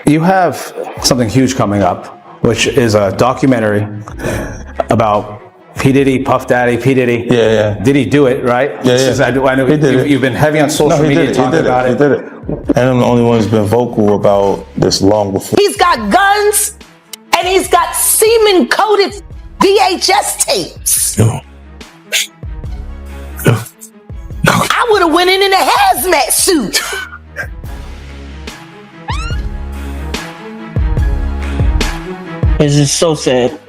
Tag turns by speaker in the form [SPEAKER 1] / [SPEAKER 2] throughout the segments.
[SPEAKER 1] You have something huge coming up, which is a documentary about P. Diddy, Puff Daddy, P. Diddy.
[SPEAKER 2] Yeah.
[SPEAKER 1] Did he do it, right?
[SPEAKER 2] Yeah.
[SPEAKER 1] I know you've been heavy on social media talking about it.
[SPEAKER 2] He did it. And I'm the only one who's been vocal about this long before.
[SPEAKER 3] He's got guns and he's got semen-coated VHS tapes.
[SPEAKER 2] No.
[SPEAKER 3] I would have went in a hazmat suit.
[SPEAKER 4] It's just so sad.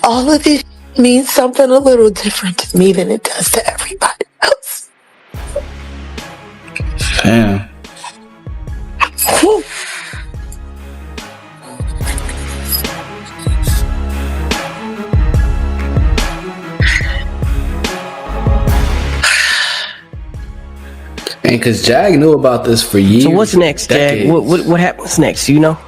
[SPEAKER 3] All of it means something a little different to me than it does to everybody else.
[SPEAKER 1] Damn.
[SPEAKER 5] And because Jag knew about this for years.
[SPEAKER 4] So what's next, Jag? What happens next? You know?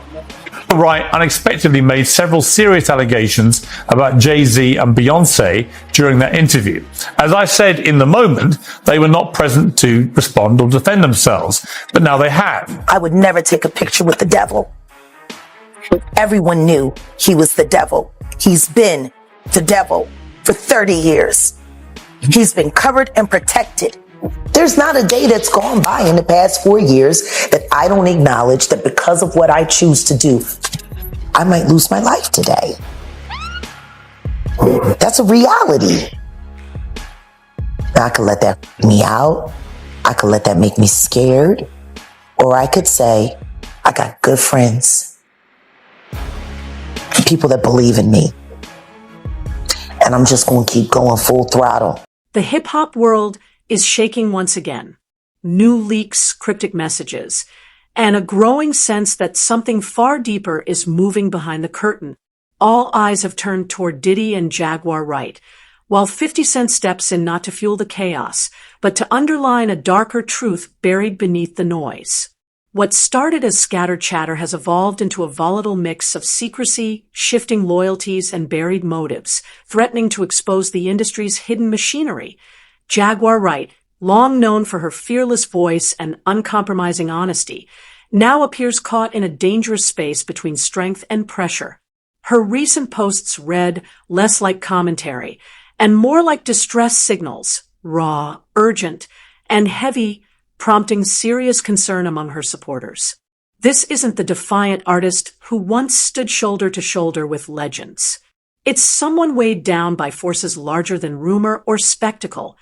[SPEAKER 6] Wright unexpectedly made several serious allegations about Jay-Z and Beyonce during that interview. As I said in the moment, they were not present to respond or defend themselves, but now they have.
[SPEAKER 3] I would never take a picture with the devil. Everyone knew he was the devil. He's been the devil for 30 years. He's been covered and protected. There's not a day that's gone by in the past 4 years that I don't acknowledge that because of what I choose to do, I might lose my life today. That's a reality. I could let that freak me out. I could let that make me scared. Or I could say, I got good friends, people that believe in me. And I'm just going to keep going full throttle.
[SPEAKER 7] The hip-hop world is shaking once again. New leaks, cryptic messages, and a growing sense that something far deeper is moving behind the curtain. All eyes have turned toward Diddy and Jaguar Wright, while 50 Cent steps in not to fuel the chaos, but to underline a darker truth buried beneath the noise. What started as scattered chatter has evolved into a volatile mix of secrecy, shifting loyalties, and buried motives, threatening to expose the industry's hidden machinery. Jaguar Wright, long known for her fearless voice and uncompromising honesty, now appears caught in a dangerous space between strength and pressure. Her recent posts read less like commentary and more like distress signals, raw, urgent, and heavy, prompting serious concern among her supporters. This isn't the defiant artist who once stood shoulder to shoulder with legends. It's someone weighed down by forces larger than rumor or spectacle.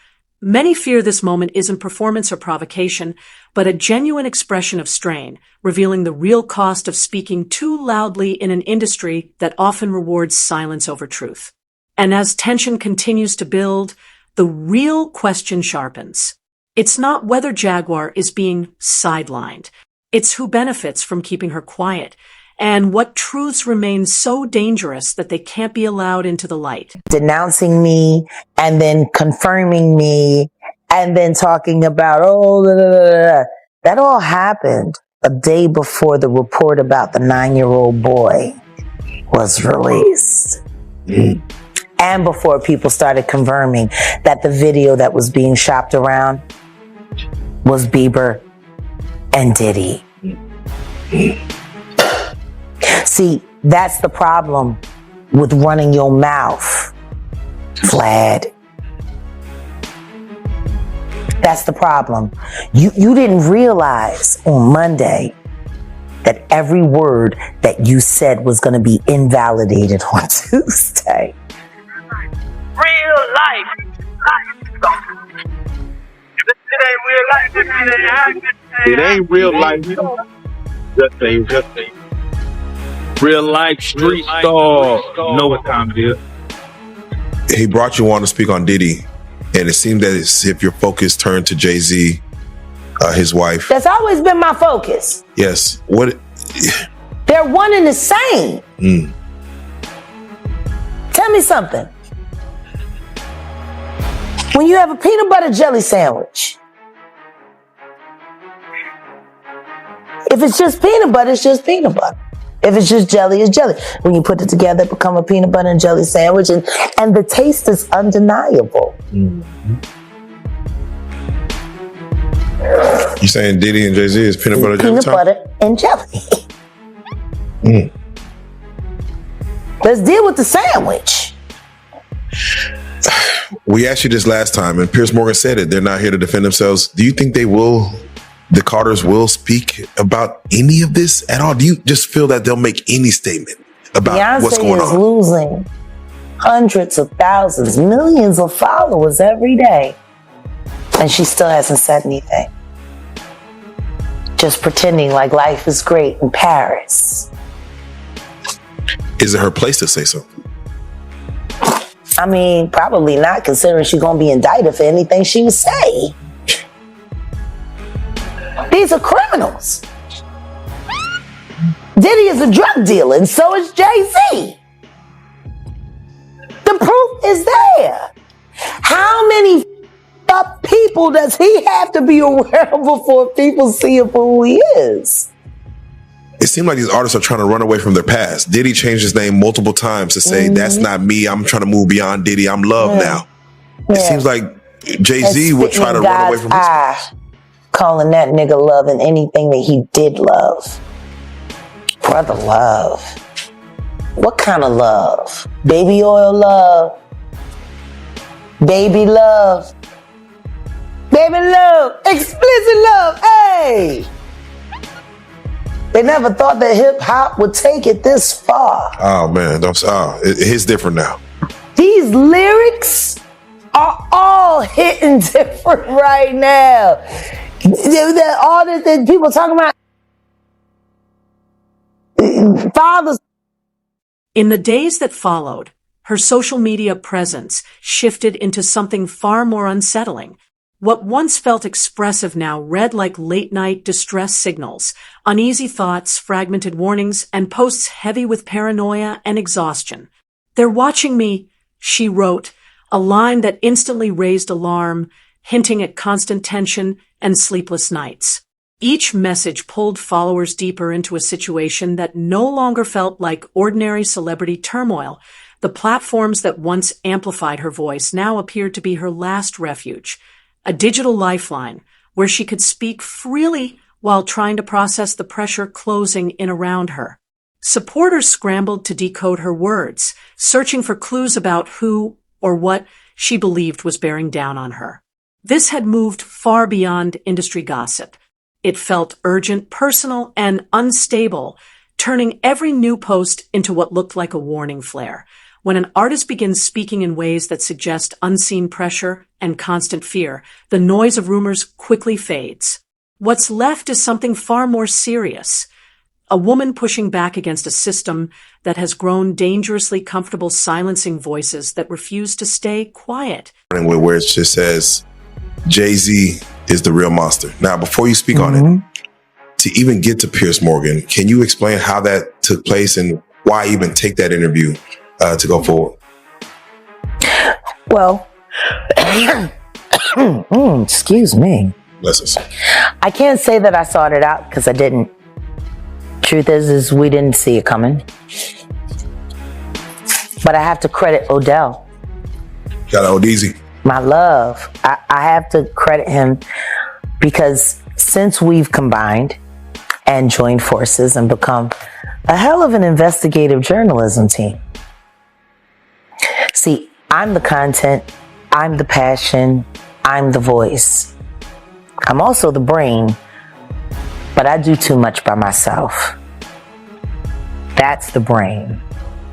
[SPEAKER 7] Many fear this moment isn't performance or provocation, but a genuine expression of strain, revealing the real cost of speaking too loudly in an industry that often rewards silence over truth. And as tension continues to build, the real question sharpens. It's not whether Jaguar is being sidelined. It's who benefits from keeping her quiet, and what truths remain so dangerous that they can't be allowed into the light.
[SPEAKER 3] Denouncing me and then confirming me and then talking about, that all happened a day before the report about the 9-year-old boy was released. And before people started confirming that the video that was being shopped around was Bieber and Diddy. See, that's the problem with running your mouth, Vlad. That's the problem. You didn't realize on Monday that every word that you said was going to be invalidated on Tuesday.
[SPEAKER 8] Real life. It ain't real life. Just say. Real life street star. Know what time it is.
[SPEAKER 9] He brought you on to speak on Diddy, and it seemed that as if your focus turned to Jay-Z, his wife.
[SPEAKER 3] That's always been my focus.
[SPEAKER 9] Yes. What?
[SPEAKER 3] They're one and the same. Tell me something. When you have a peanut butter jelly sandwich, if it's just peanut butter, it's just peanut butter. If it's just jelly, it's jelly. When you put it together, it becomes a peanut butter and jelly sandwich, and the taste is undeniable.
[SPEAKER 9] You saying Diddy and Jay-Z is peanut butter jelly
[SPEAKER 3] Peanut
[SPEAKER 9] time?
[SPEAKER 3] butter and jelly. Let's deal with the sandwich.
[SPEAKER 9] We asked you this last time, and Piers Morgan said it. They're not here to defend themselves. Do you think they will? The Carters will speak about any of this at all? Do you just feel that they'll make any statement about what's going
[SPEAKER 3] Beyonce is
[SPEAKER 9] on?
[SPEAKER 3] losing hundreds of thousands, millions of followers every day. And she still hasn't said anything. Just pretending like life is great in Paris.
[SPEAKER 9] Is it her place to say so?
[SPEAKER 3] I mean, probably not, considering she's going to be indicted for anything she would say. These are criminals. Diddy is a drug dealer, and so is Jay-Z. The proof is there. How many up people does he have to be aware of before people see him for who he is?
[SPEAKER 9] It seems like these artists are trying to run away from their past. Diddy changed his name multiple times to say, that's not me. I'm trying to move beyond Diddy. I'm Love now. It seems like Jay-Z would try to run away from his past.
[SPEAKER 3] Calling that nigga Love and anything that he did love. Brother Love. What kind of love? Baby oil love. Baby love. Baby love. Explicit love. Hey! They never thought that hip hop would take it this far.
[SPEAKER 9] Oh, man. It's different now.
[SPEAKER 3] These lyrics are all hitting different right now. All that people talking about fathers.
[SPEAKER 7] In the days that followed, her social media presence shifted into something far more unsettling. What once felt expressive now read like late-night distress signals, uneasy thoughts, fragmented warnings, and posts heavy with paranoia and exhaustion. "They're watching me," she wrote, a line that instantly raised alarm, hinting at constant tension and sleepless nights. Each message pulled followers deeper into a situation that no longer felt like ordinary celebrity turmoil. The platforms that once amplified her voice now appeared to be her last refuge, a digital lifeline where she could speak freely while trying to process the pressure closing in around her. Supporters scrambled to decode her words, searching for clues about who or what she believed was bearing down on her. This had moved far beyond industry gossip. It felt urgent, personal, and unstable, turning every new post into what looked like a warning flare. When an artist begins speaking in ways that suggest unseen pressure and constant fear, the noise of rumors quickly fades. What's left is something far more serious. A woman pushing back against a system that has grown dangerously comfortable silencing voices that refuse to stay quiet.
[SPEAKER 9] Where it just says, Jay-Z is the real monster. Now, before you speak on it, to even get to Piers Morgan, can you explain how that took place and why even take that interview to go forward?
[SPEAKER 3] Well, excuse me.
[SPEAKER 9] Listen.
[SPEAKER 3] I can't say that I sought it out because I didn't. Truth is we didn't see it coming. But I have to credit Odell.
[SPEAKER 9] Got out easy.
[SPEAKER 3] My love. I have to credit him because since we've combined and joined forces and become a hell of an investigative journalism team. See, I'm the content, I'm the passion, I'm the voice. I'm also the brain, but I do too much by myself. That's the brain.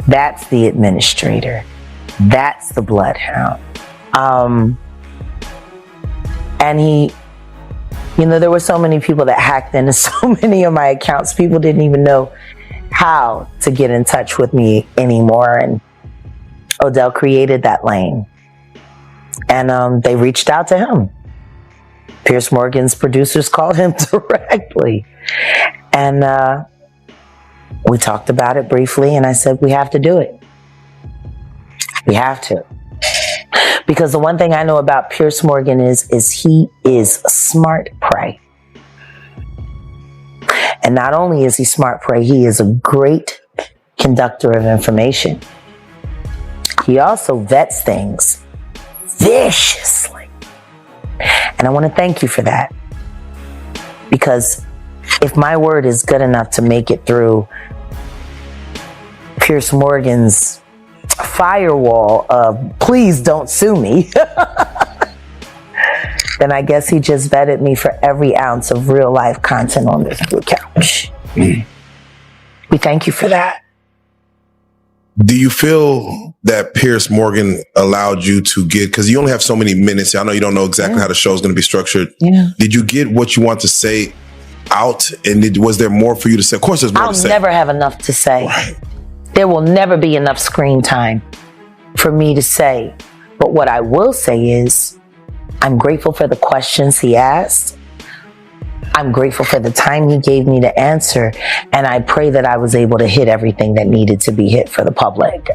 [SPEAKER 3] That's the administrator. That's the bloodhound. And he, there were so many people that hacked into so many of my accounts. People didn't even know how to get in touch with me anymore. And Odell created that lane. And they reached out to him. Piers Morgan's producers called him directly. And we talked about it briefly, and I said, we have to do it. We have to. Because the one thing I know about Piers Morgan is he is smart prey. And not only is he smart prey, he is a great conductor of information. He also vets things viciously. And I want to thank you for that. Because if my word is good enough to make it through Piers Morgan's firewall of please don't sue me, then I guess he just vetted me for every ounce of real life content on this blue couch. We thank you for that.
[SPEAKER 9] Do you feel that Piers Morgan allowed you to get, because you only have so many minutes. I know you don't know exactly how the show is going to be structured.
[SPEAKER 3] Yeah.
[SPEAKER 9] Did you get what you want to say out? And was there more for you to say? Of course there's more to say.
[SPEAKER 3] I'll never have enough to say.
[SPEAKER 9] Right.
[SPEAKER 3] There will never be enough screen time for me to say. But what I will say is, I'm grateful for the questions he asked. I'm grateful for the time he gave me to answer. And I pray that I was able to hit everything that needed to be hit for the public.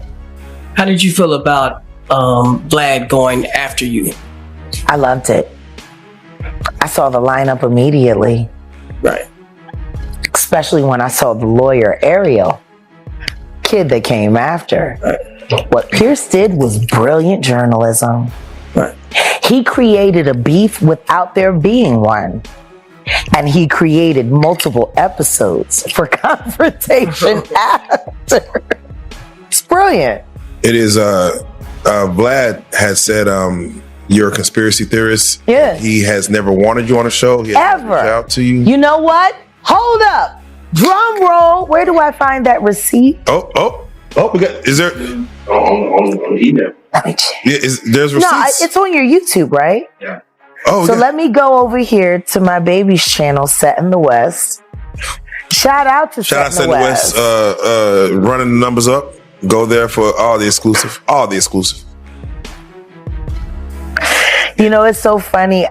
[SPEAKER 4] How did you feel about Vlad going after you?
[SPEAKER 3] I loved it. I saw the lineup immediately.
[SPEAKER 4] Right.
[SPEAKER 3] Especially when I saw the lawyer, Ariel, kid that came after.
[SPEAKER 4] Right.
[SPEAKER 3] What Pierce did was brilliant journalism.
[SPEAKER 4] Right.
[SPEAKER 3] He created a beef without there being one. And he created multiple episodes for confrontation after. It's brilliant.
[SPEAKER 9] It is, Vlad has said, you're a conspiracy theorist.
[SPEAKER 3] Yeah.
[SPEAKER 9] He has never wanted you on a show. He has
[SPEAKER 3] Ever.
[SPEAKER 9] reached out to you.
[SPEAKER 3] You know what? Hold up. Drum roll. Where do I find that receipt?
[SPEAKER 9] Oh, we got, is there?
[SPEAKER 8] On email.
[SPEAKER 3] Let me check.
[SPEAKER 9] Yeah, there's receipts?
[SPEAKER 3] No, it's on your YouTube, right?
[SPEAKER 8] Yeah.
[SPEAKER 9] Oh,
[SPEAKER 3] So
[SPEAKER 9] yeah.
[SPEAKER 3] let me go over here to my baby's channel, Set in the West. Shout out to
[SPEAKER 9] Shout out
[SPEAKER 3] Set
[SPEAKER 9] to
[SPEAKER 3] in the West.
[SPEAKER 9] running the numbers up. Go there for all the exclusive.
[SPEAKER 3] You know, it's so funny.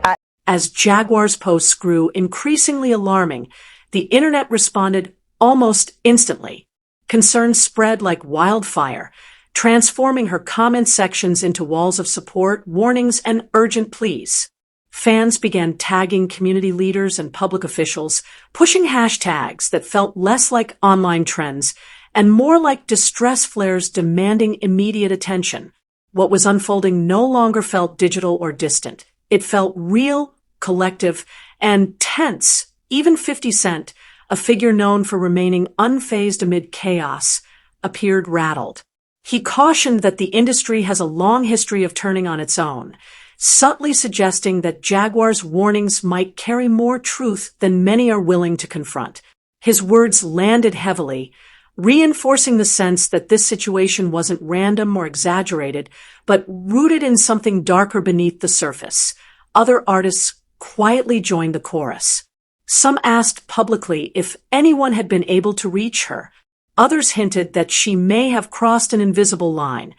[SPEAKER 7] As Jaguar's posts grew increasingly alarming, the internet responded almost instantly. Concerns spread like wildfire, transforming her comment sections into walls of support, warnings, and urgent pleas. Fans began tagging community leaders and public officials, pushing hashtags that felt less like online trends and more like distress flares demanding immediate attention. What was unfolding no longer felt digital or distant. It felt real, collective, and tense. Even 50 Cent, a figure known for remaining unfazed amid chaos, appeared rattled. He cautioned that the industry has a long history of turning on its own, subtly suggesting that Jaguar's warnings might carry more truth than many are willing to confront. His words landed heavily, reinforcing the sense that this situation wasn't random or exaggerated, but rooted in something darker beneath the surface. Other artists quietly joined the chorus. Some asked publicly if anyone had been able to reach her. Others hinted that she may have crossed an invisible line,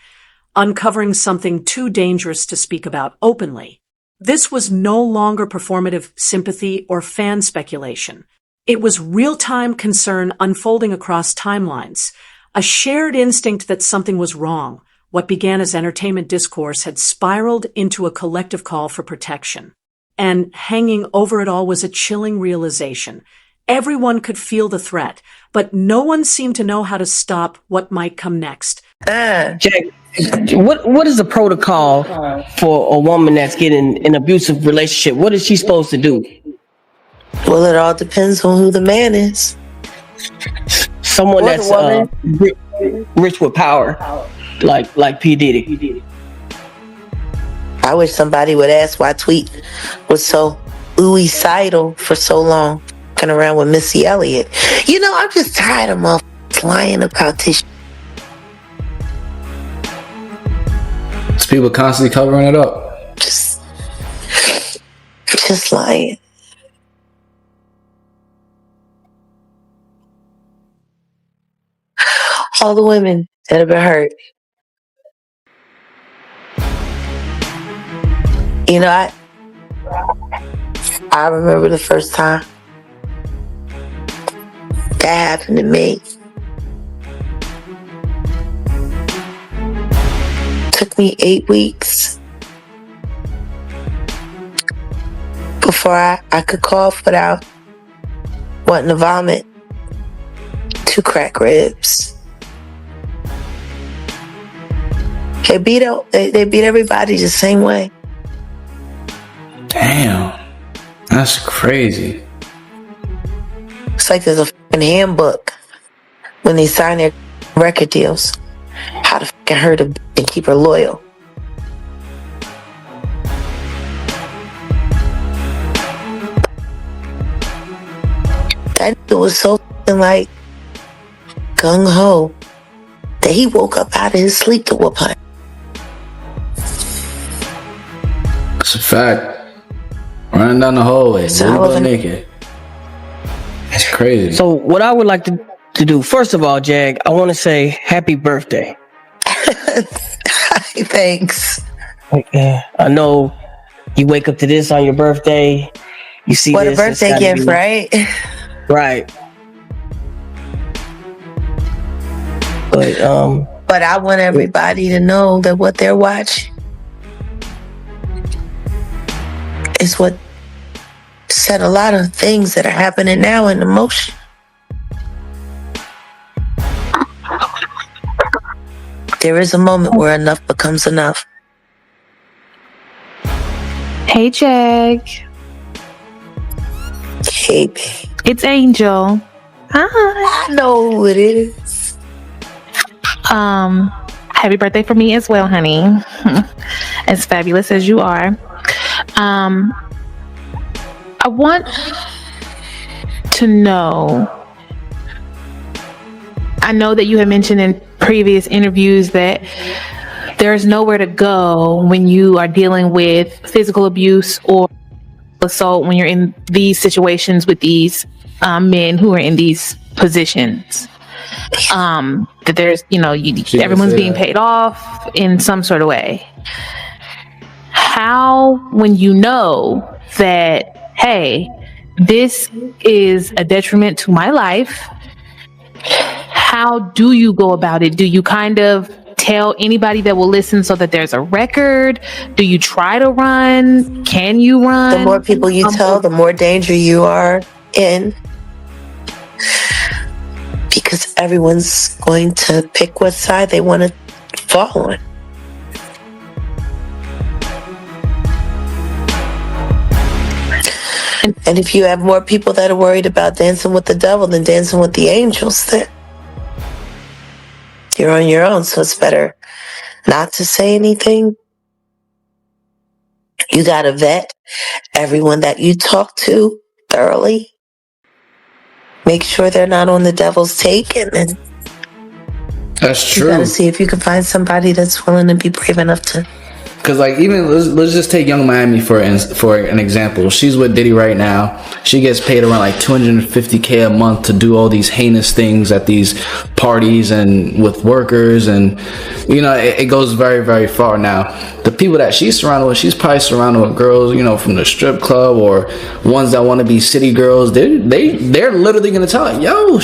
[SPEAKER 7] uncovering something too dangerous to speak about openly. This was no longer performative sympathy or fan speculation. It was real-time concern unfolding across timelines, a shared instinct that something was wrong. What began as entertainment discourse had spiraled into a collective call for protection. And hanging over it all was a chilling realization. Everyone could feel the threat, but no one seemed to know how to stop what might come next.
[SPEAKER 4] Jack, what is the protocol for a woman that's getting an abusive relationship? What is she supposed to do?
[SPEAKER 3] Well, it all depends on who the man is.
[SPEAKER 4] Someone
[SPEAKER 3] Or
[SPEAKER 4] that's
[SPEAKER 3] the woman.
[SPEAKER 4] rich with power, like P. Diddy.
[SPEAKER 3] I wish somebody would ask why Tweet was so suicidal for so long, fucking around with Missy Elliott. You know, I'm just tired of motherfuckers lying about this.
[SPEAKER 5] It's people constantly covering it up.
[SPEAKER 3] Just lying. All the women that have been hurt. You know, I remember the first time that happened to me. Took me 8 weeks before I could cough without wanting to vomit. 2 cracked ribs. They beat everybody the same way.
[SPEAKER 5] Damn, that's crazy.
[SPEAKER 3] It's like there's a fucking handbook when they sign their record deals. How to fucking hurt a bitch and keep her loyal. That nigga was so fucking like gung ho that he woke up out of his sleep to whoop her.
[SPEAKER 5] It's a fact. Running down the hallway, butt naked. It's crazy.
[SPEAKER 4] So what I would like to do, first of all, Jag, I want to say happy birthday.
[SPEAKER 3] Thanks.
[SPEAKER 4] I know you wake up to this on your birthday. You see
[SPEAKER 3] what
[SPEAKER 4] this,
[SPEAKER 3] a birthday gift, right?
[SPEAKER 4] Right.
[SPEAKER 3] But I want everybody to know that what they're watching is what set a lot of things that are happening now in motion. There is a moment where enough becomes enough.
[SPEAKER 10] Hey, Jag.
[SPEAKER 3] Hey, babe.
[SPEAKER 10] It's Angel. Hi.
[SPEAKER 3] I know who it is.
[SPEAKER 10] Happy birthday for me as well, honey. As fabulous as you are. I want to know, I know that you have mentioned in previous interviews that there's nowhere to go when you are dealing with physical abuse or assault, when you're in these situations with these men who are in these positions. That there's, everyone's being paid off in some sort of way. How, when you know that, hey, this is a detriment to my life, how do you go about it? Do you kind of tell anybody that will listen so that there's a record? Do you try to run? Can you run?
[SPEAKER 3] The more people you tell, the more danger you are in. Because everyone's going to pick what side they want to fall on. And if you have more people that are worried about dancing with the devil than dancing with the angels, then you're on your own. So it's better not to say anything. You got to vet everyone that you talk to thoroughly. Make sure they're not on the devil's take, and then
[SPEAKER 5] That's true.
[SPEAKER 3] you got to see if you can find somebody that's willing to be brave enough to.
[SPEAKER 5] Because like even let's just take Young Miami for an example. She's with Diddy right now. She gets paid around like $250K a month to do all these heinous things at these parties and with workers, and it goes very, very far. Now the people that she's surrounded with, she's probably surrounded with girls from the strip club or ones that want to be city girls. They're literally gonna tell her, yo,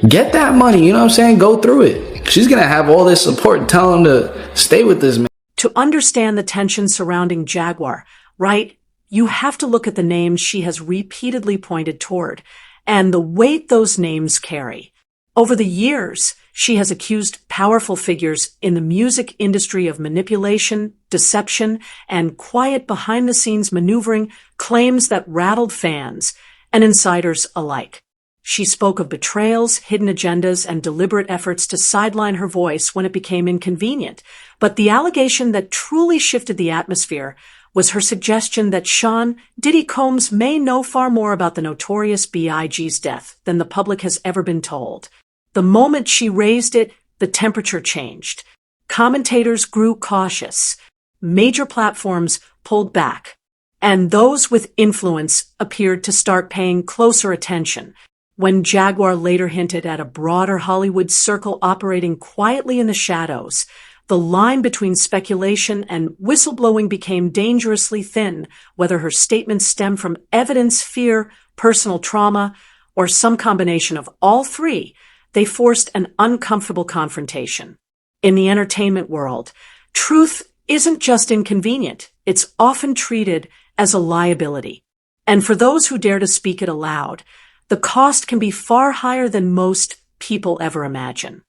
[SPEAKER 5] get that money, you know what I'm saying, go through it. She's gonna have all this support telling them to stay with this man.
[SPEAKER 7] To understand the tension surrounding Jaguar, Wright, you have to look at the names she has repeatedly pointed toward and the weight those names carry. Over the years, she has accused powerful figures in the music industry of manipulation, deception, and quiet behind-the-scenes maneuvering, claims that rattled fans and insiders alike. She spoke of betrayals, hidden agendas, and deliberate efforts to sideline her voice when it became inconvenient. But the allegation that truly shifted the atmosphere was her suggestion that Sean Diddy Combs may know far more about the notorious B.I.G.'s death than the public has ever been told. The moment she raised it, the temperature changed. Commentators grew cautious. Major platforms pulled back. And those with influence appeared to start paying closer attention. When Jaguar later hinted at a broader Hollywood circle operating quietly in the shadows, the line between speculation and whistleblowing became dangerously thin, whether her statements stemmed from evidence, fear, personal trauma, or some combination of all three. They forced an uncomfortable confrontation. In the entertainment world, truth isn't just inconvenient, it's often treated as a liability. And for those who dare to speak it aloud, the cost can be far higher than most people ever imagine.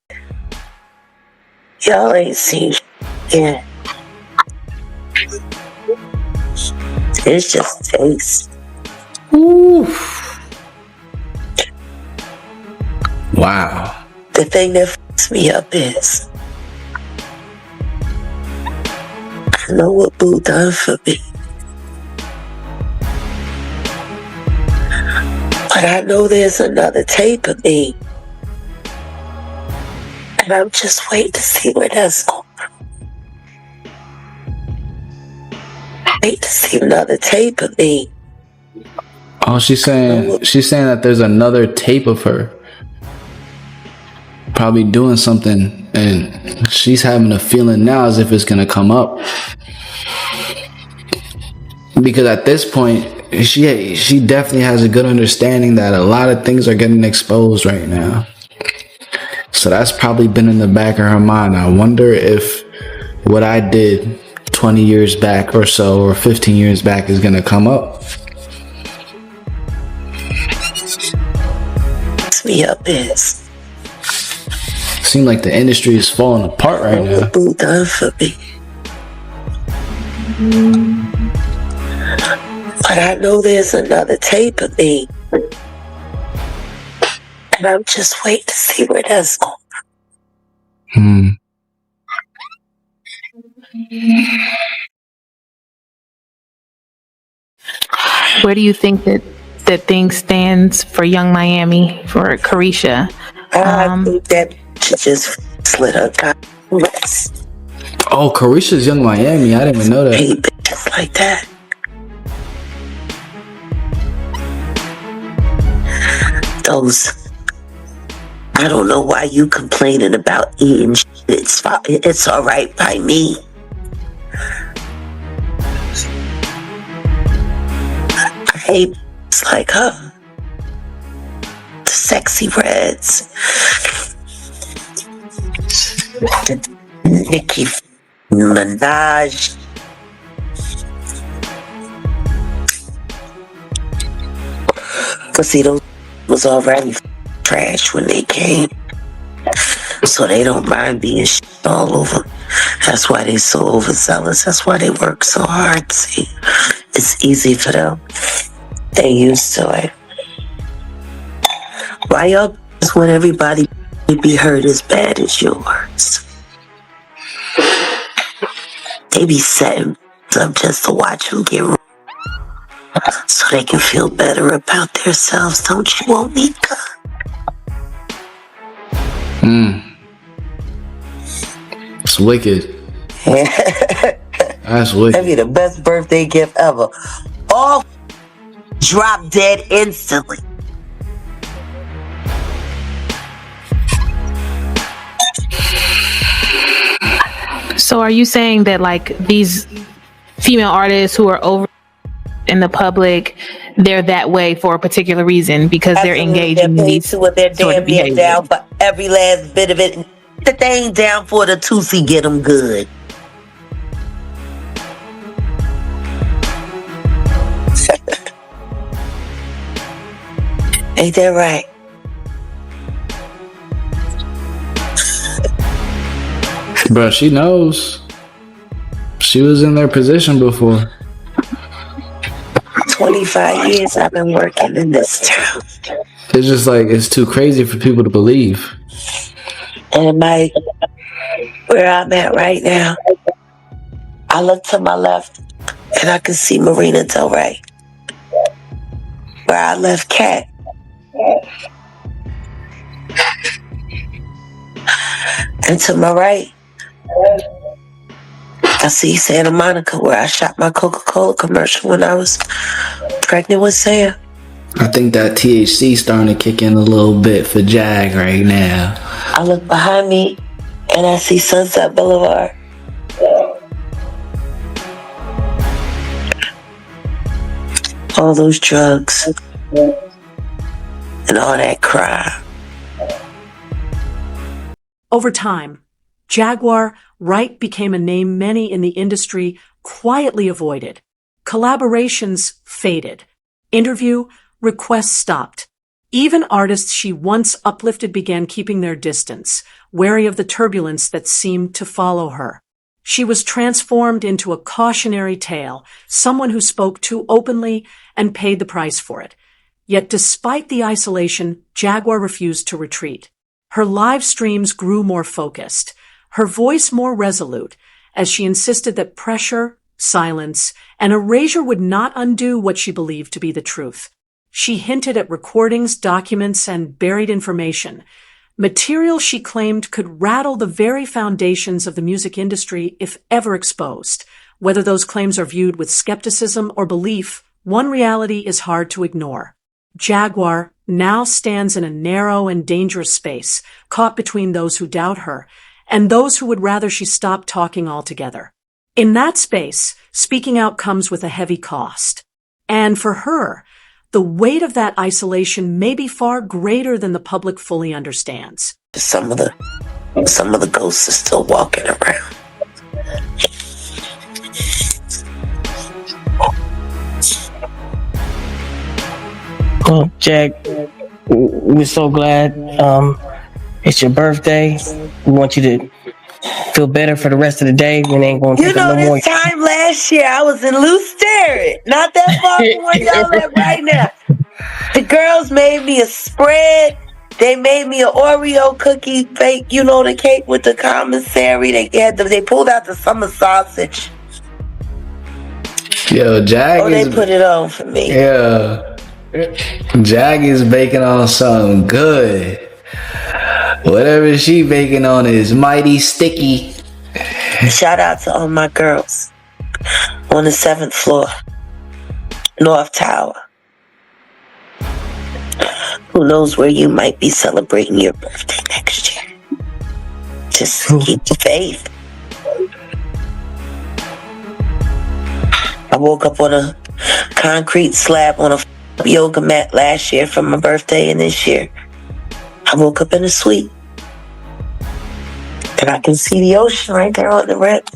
[SPEAKER 3] Y'all ain't seen yet. It's just taste.
[SPEAKER 5] Ooh. Wow.
[SPEAKER 3] The thing that fucks me up is I know what Boo done for me. But I know there's another tape of me. And I'm just waiting to see where that's going. Wait to see another tape of me.
[SPEAKER 5] Oh, she's saying that there's another tape of her probably doing something, and she's having a feeling now as if it's gonna come up. Because at this point, she definitely has a good understanding that a lot of things are getting exposed right now. So that's probably been in the back of her mind. I wonder if what I did 20 years back or so, or 15 years back, is gonna come up.
[SPEAKER 3] Me up is.
[SPEAKER 5] Seems like the industry is falling apart right now.
[SPEAKER 3] What Boo done for me. But I know there's another tape of me. And I'm just waiting to see where that's going.
[SPEAKER 10] Where do you think that thing stands for Young Miami, for Carisha?
[SPEAKER 3] I think that she just slit her wrist.
[SPEAKER 5] Oh, Carisha's Young Miami. I didn't even know that.
[SPEAKER 3] Hey, bitches like that. Those. I don't know why you complaining about eating shit. It's all right by me. I hate like her. The sexy reds. Nicki Minaj. But see, those was already trash when they came. So they don't mind being shit all over. That's why they so overzealous. That's why they work so hard. See, it's easy for them. They used to it. Why y'all want everybody to be hurt as bad as yours? They be setting up just to watch them get wrong, so they can feel better about themselves. Don't you, Onika?
[SPEAKER 5] It's wicked. That's wicked.
[SPEAKER 3] That'd be the best birthday gift ever. All drop dead instantly.
[SPEAKER 10] So are you saying that like these female artists who are over in the public, they're that way for a particular reason because they're engaging in these
[SPEAKER 3] what they're
[SPEAKER 10] sort
[SPEAKER 3] damn
[SPEAKER 10] of
[SPEAKER 3] near
[SPEAKER 10] behavior?
[SPEAKER 3] down for every last bit of it. That they ain't down for the Tootsie get them good. Ain't that right?
[SPEAKER 5] Bro, she knows. She was in their position before.
[SPEAKER 3] 25 years I've been working in this town.
[SPEAKER 5] It's just like, it's too crazy for people to believe.
[SPEAKER 3] And where I'm at right now, I look to my left and I can see Marina Del Rey. Where I left Cat. And to my right, I see Santa Monica, where I shot my Coca-Cola commercial when I was pregnant with Sam.
[SPEAKER 5] I think that THC starting to kick in a little bit for Jag right now.
[SPEAKER 3] I look behind me and I see Sunset Boulevard. All those drugs and all that crime.
[SPEAKER 7] Over time, Jaguar Wright became a name many in the industry quietly avoided. Collaborations faded. Interview requests stopped. Even artists she once uplifted began keeping their distance, wary of the turbulence that seemed to follow her. She was transformed into a cautionary tale, someone who spoke too openly and paid the price for it. Yet despite the isolation, Jaguar refused to retreat. Her live streams grew more focused, her voice more resolute, as she insisted that pressure, silence, and erasure would not undo what she believed to be the truth. She hinted at recordings, documents, and buried information, material she claimed could rattle the very foundations of the music industry if ever exposed. Whether those claims are viewed with skepticism or belief, one reality is hard to ignore. Jaguar now stands in a narrow and dangerous space, caught between those who doubt her and those who would rather she stop talking altogether. In that space, speaking out comes with a heavy cost. And for her, the weight of that isolation may be far greater than the public fully understands.
[SPEAKER 3] Some of the ghosts are still walking around.
[SPEAKER 4] Well, Jag, we're so glad it's your birthday. We want you to feel better for the rest of the day. We ain't going to take no more.
[SPEAKER 3] This time last year, I was in Loose Sterrett, not that far from where y'all at right now. The girls made me a spread. They made me an Oreo cookie fake, the cake with the commissary. They pulled out the summer sausage.
[SPEAKER 5] Yo, Jag
[SPEAKER 3] they put it on for me.
[SPEAKER 5] Yeah. Jag is baking on something good. Whatever she baking on is mighty sticky.
[SPEAKER 3] Shout out to all my girls on the 7th floor, North Tower. Who knows where you might be celebrating your birthday next year. Just keep the faith. I woke up on a concrete slab on a yoga mat last year for my birthday, and this year I woke up in a suite. And I can see the ocean right there on the rip.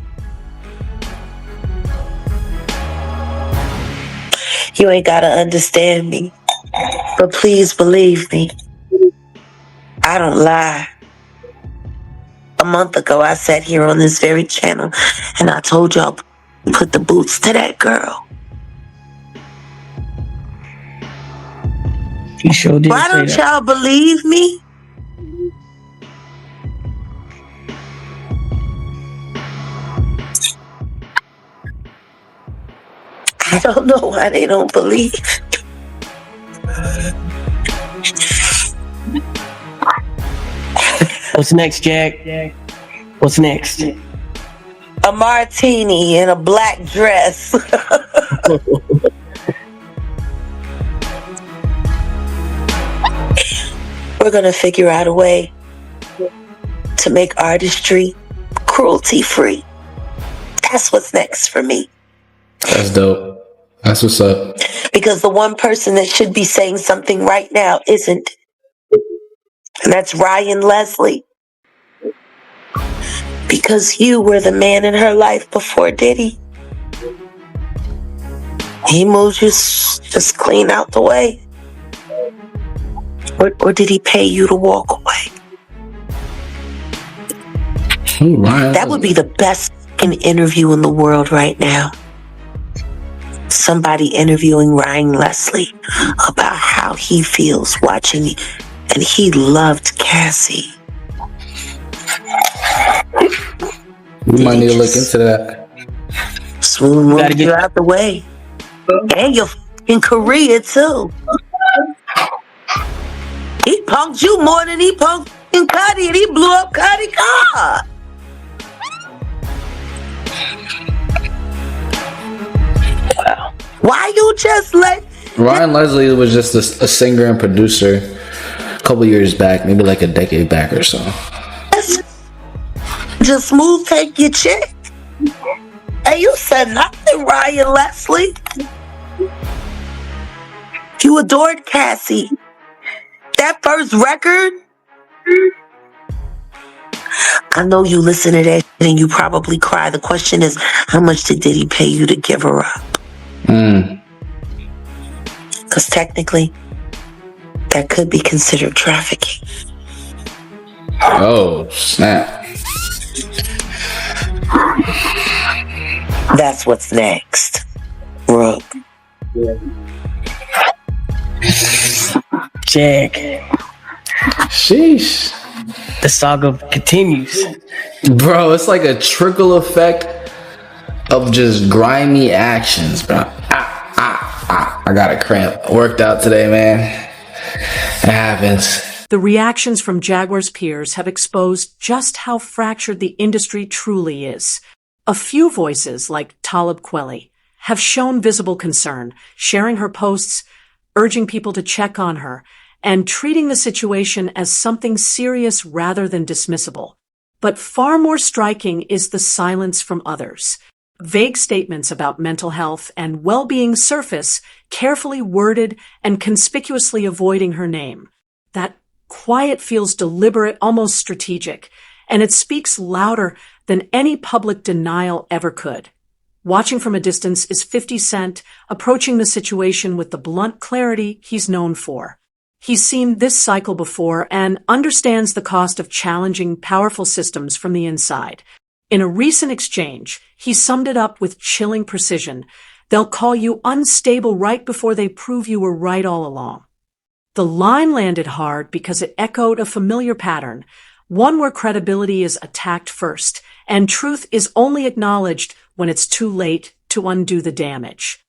[SPEAKER 3] You ain't gotta understand me, but please believe me. I don't lie. A month ago, I sat here on this very channel and I told y'all, put the boots to that girl.
[SPEAKER 4] You sure did.
[SPEAKER 3] Why don't y'all believe me? I don't know why they don't believe.
[SPEAKER 4] What's next, Jag? What's next?
[SPEAKER 3] A martini in a black dress. We're gonna figure out a way to make artistry cruelty-free. That's what's next for me.
[SPEAKER 5] That's dope. That's what's up.
[SPEAKER 3] Because the one person that should be saying something right now isn't. And that's Ryan Leslie. Because you were the man in her life before Diddy. He moved you just clean out the way. Or did he pay you to walk away?
[SPEAKER 5] Ooh, Ryan.
[SPEAKER 3] That would be the best interview in the world right now. Somebody interviewing Ryan Leslie about how he feels watching, and he loved Cassie.
[SPEAKER 5] We might need to look into that.
[SPEAKER 3] Smooth moved you out the way. And you're in Korea too. He punked you more than he punked Cuddy, and he blew up Cuddy's car.
[SPEAKER 4] Wow.
[SPEAKER 3] Why you just let
[SPEAKER 5] Ryan Leslie was just a singer and producer a couple years back, maybe like a decade back or so.
[SPEAKER 3] just Smooth take your chick? Hey, you said nothing, Ryan Leslie. You adored Cassie. That first record, I know you listen to that and you probably cry. The question is, how much did Diddy pay you to give her up? Because technically, that could be considered trafficking.
[SPEAKER 5] Oh, snap.
[SPEAKER 3] That's what's next, Rook.
[SPEAKER 4] Jag,
[SPEAKER 5] Sheesh.
[SPEAKER 4] the saga continues.
[SPEAKER 5] Bro, it's like a trickle effect of just grimy actions, bro. I got a cramp. Worked out today, man. It happens.
[SPEAKER 7] The reactions from Jaguar's peers have exposed just how fractured the industry truly is. A few voices, like Talib Kweli, have shown visible concern, sharing her posts, urging people to check on her, and treating the situation as something serious rather than dismissible. But far more striking is the silence from others. Vague statements about mental health and well-being surface, carefully worded and conspicuously avoiding her name. That quiet feels deliberate, almost strategic, and it speaks louder than any public denial ever could. Watching from a distance is 50 Cent, approaching the situation with the blunt clarity he's known for. He's seen this cycle before and understands the cost of challenging powerful systems from the inside. In a recent exchange, he summed it up with chilling precision. They'll call you unstable right before they prove you were right all along. The line landed hard because it echoed a familiar pattern, one where credibility is attacked first, and truth is only acknowledged when it's too late to undo the damage.